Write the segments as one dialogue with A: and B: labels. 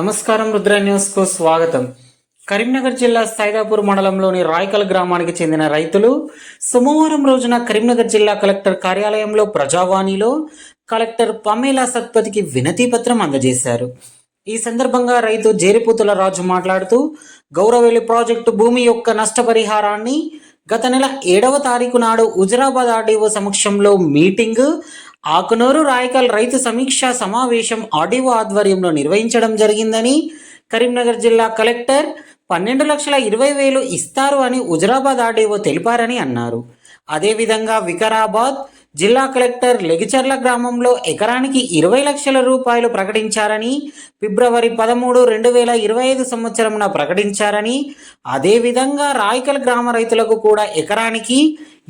A: నమస్కారం. రుద్ర న్యూస్ కు స్వాగతం. కరీంనగర్ జిల్లా సైదాపూర్ మండలంలోని రాయకల్ గ్రామానికి చెందిన రైతులు సోమవారం రోజున కరీంనగర్ జిల్లా కలెక్టర్ కార్యాలయంలో ప్రజావాణిలో కలెక్టర్ పమేలా సత్పతికి వినతి పత్రం అందజేశారు. ఈ సందర్భంగా రైతు జేరిపుతుల రాజు మాట్లాడుతూ గౌరవేలి ప్రాజెక్టు భూమి యొక్క నష్టపరిహారాన్ని గత నెల 7వ తారీఖు నాడు హుజురాబాద్ ఆర్డీఓ సమక్షంలో మీటింగ్, ఆకునూరు రాయకల్ రైతు సమీక్షా సమావేశం ఆర్డీఓ ఆధ్వర్యంలో నిర్వహించడం జరిగిందని, కరీంనగర్ జిల్లా కలెక్టర్ 12,20,000 ఇస్తారు అని హుజురాబాద్ ఆర్డీఓ తెలిపారని అన్నారు. అదేవిధంగా వికారాబాద్ జిల్లా కలెక్టర్ లెగిచర్ల గ్రామంలో ఎకరానికి 20 లక్షల రూపాయలు ప్రకటించారని, ఫిబ్రవరి 13, 2025 సంవత్సరంన ప్రకటించారని, అదేవిధంగా రాయకల్ గ్రామ రైతులకు కూడా ఎకరానికి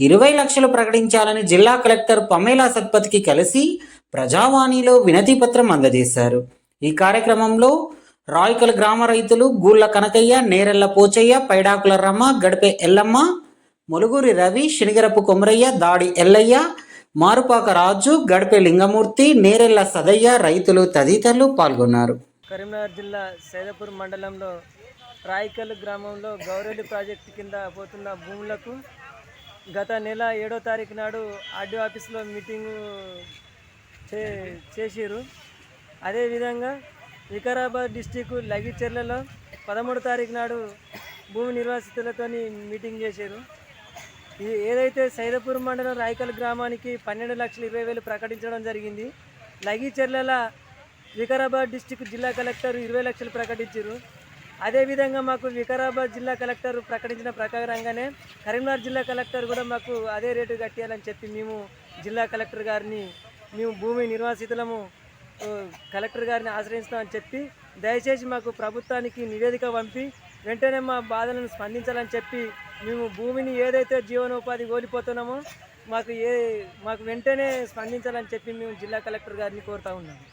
A: 20 లక్షలు ప్రకటించాలని జిల్లా కలెక్టర్ పమేలా సత్పతికి కలిసి ప్రజావాణిలో వినతి పత్రం అందజేశారు. ఈ కార్యక్రమంలో రాయకల్ గ్రామ రైతులు గూళ్ళ కనకయ్య, నేరెళ్ల పోచయ్య, పైడాకుల రమ, గడిపే ఎల్లమ్మ, ములుగురి రవి, శనిగరపు కొమరయ్య, దాడి ఎల్లయ్య, మారుపాక రాజు, గడిపే లింగమూర్తి, నేరెళ్ల సదయ్య రైతులు తదితరులు పాల్గొన్నారు.
B: కరీంనగర్ జిల్లా సైదాపూర్ మండలంలో రాయకల్ గ్రామంలో గౌరవేలి ప్రాజెక్టు కింద పోతున్న భూములకు గత నెల 7వ తారీఖు నాడు ఆర్డీఓ ఆఫీస్లో మీటింగు చేసిరు. అదేవిధంగా వికారాబాద్ డిస్టిక్ లగిచెర్లలో 13వ తారీఖు నాడు భూమి నిర్వాసితులతో మీటింగ్ చేశారు. ఇది ఏదైతే సైదాపూర్ మండలం రాయకల్ గ్రామానికి 12,20,000 ప్రకటించడం జరిగింది. లగిచెర్ల వికారాబాద్ డిస్టిక్ జిల్లా కలెక్టర్ 20 లక్షలు ప్రకటించారు. అదేవిధంగా మాకు వికారాబాద్ జిల్లా కలెక్టర్ ప్రకటించిన ప్రకారంగానే కరీంనగర్ జిల్లా కలెక్టర్ కూడా మాకు అదే రేటు కట్టాలని చెప్పి మేము జిల్లా కలెక్టర్ గారిని భూమి నిర్వాసితులము కలెక్టర్ గారిని ఆశ్రయిస్తామని చెప్పి దయచేసి మాకు ప్రభుత్వానికి నివేదిక పంపి వెంటనే మా బాధలను స్పందించాలని చెప్పి మేము భూమిని ఏదైతే జీవనోపాధి కోల్పోతున్నామో మాకు వెంటనే స్పందించాలని చెప్పి మేము జిల్లా కలెక్టర్ గారిని కోరుతా ఉన్నాము.